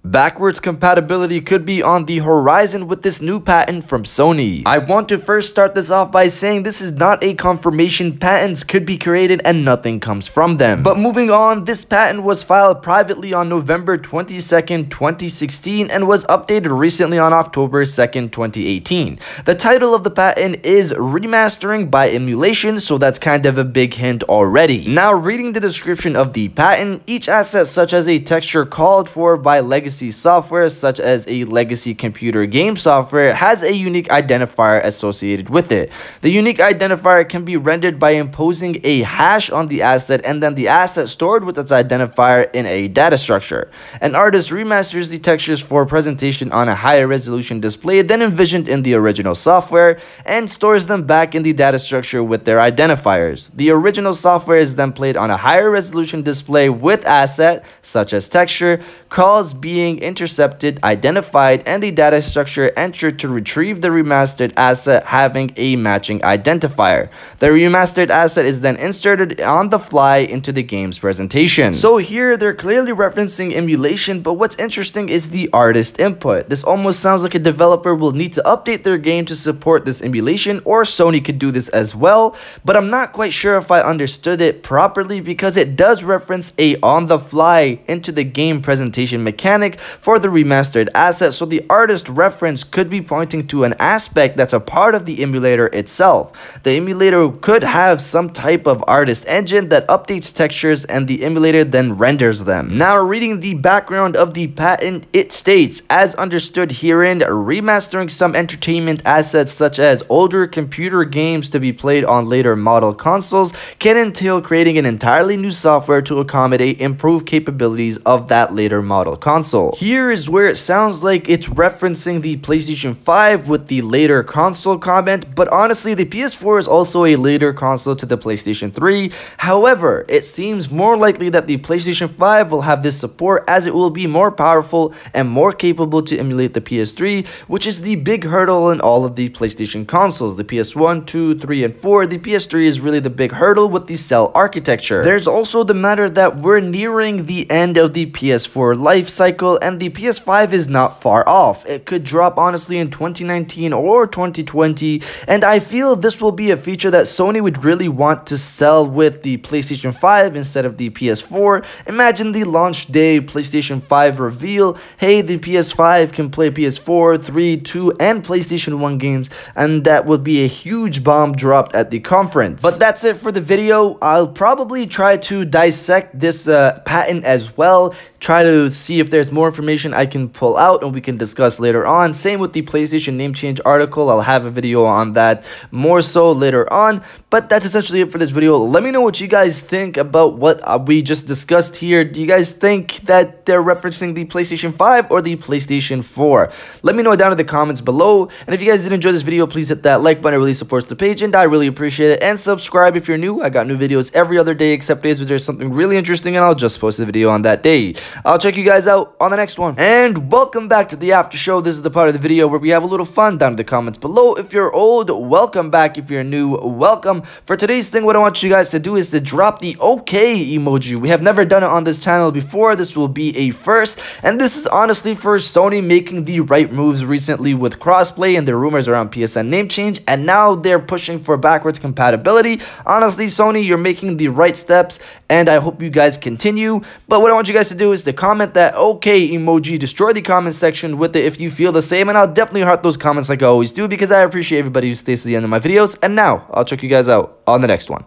Backwards compatibility could be on the horizon with this new patent from Sony. I want to first start this off by saying this is not a confirmation. Patents could be created and nothing comes from them. But moving on, this patent was filed privately on November 22nd, 2016 and was updated recently on October 2nd, 2018. The title of the patent is remastering by emulation, so that's kind of a big hint already. Now, reading the description of the patent, each asset such as a texture called for by legacy software such as a legacy computer game software has a unique identifier associated with it. The unique identifier can be rendered by imposing a hash on the asset and then the asset stored with its identifier in a data structure. An artist remasters the textures for presentation on a higher resolution display than envisioned in the original software and stores them back in the data structure with their identifiers. The original software is then played on a higher resolution display with asset such as texture, calls being intercepted, identified, and the data structure entered to retrieve the remastered asset having a matching identifier. The remastered asset is then inserted on the fly into the game's presentation. So here they're clearly referencing emulation, but what's interesting is the artist input. This almost sounds like a developer will need to update their game to support this emulation, or Sony could do this as well, but I'm not quite sure if I understood it properly because it does reference a on the fly into the game presentation mechanic for the remastered asset, so the artist reference could be pointing to an aspect that's a part of the emulator itself. The emulator could have some type of artist engine that updates textures and the emulator then renders them. Now, reading the background of the patent, it states, as understood herein, remastering some entertainment assets such as older computer games to be played on later model consoles can entail creating an entirely new software to accommodate improved capabilities of that later model console. Here is where it sounds like it's referencing the PlayStation 5 with the later console comment, but honestly the PS4 is also a later console to the PlayStation 3. However, it seems more likely that the PlayStation 5 will have this support as it will be more powerful and more capable to emulate the PS3, which is the big hurdle in all of the PlayStation consoles. The PS1, 2, 3, and 4, the PS3 is really the big hurdle with the cell architecture. There's also the matter that we're nearing the end of the PS4 life cycle and the PS5 is not far off. It could drop honestly in 2019 or 2020, and I feel this will be a feature that Sony would really want to sell with the PlayStation 5 instead of the PS4. Imagine the launch day PlayStation 5 reveal, hey, the PS5 can play PS4, 3, 2, and PlayStation 1 games, and that would be a huge bomb dropped at the conference. But that's it for the video. I'll probably try to dissect this patent as well, try to see if there's more information I can pull out and we can discuss later on. Same with the PlayStation name change article. I'll have a video on that more so later on. But that's essentially it for this video. Let me know what you guys think about what we just discussed here. Do you guys think that they're referencing the PlayStation 5 or the PlayStation 4? Let me know down in the comments below. And if you guys did enjoy this video, please hit that like button. It really supports the page and I really appreciate it. And subscribe if you're new. I got new videos every other day except days where there's something really interesting and I'll just post a video on that day. I'll check you guys out on the next one. And welcome back to the after show. This is the part of the video where we have a little fun down in the comments below. If you're old, welcome back. If you're new, welcome. For today's thing, what I want you guys to do is to drop the okay emoji. We have never done it on this channel before. This will be a first, and this is honestly for Sony making the right moves recently with crossplay and the rumors around PSN name change, and now they're pushing for backwards compatibility. Honestly, Sony, you're making the right steps and I hope you guys continue. But what I want you guys to do is to comment that okay emoji, destroy the comment section with it if you feel the same, and I'll definitely heart those comments like I always do because I appreciate everybody who stays to the end of my videos. And now I'll check you guys out on the next one.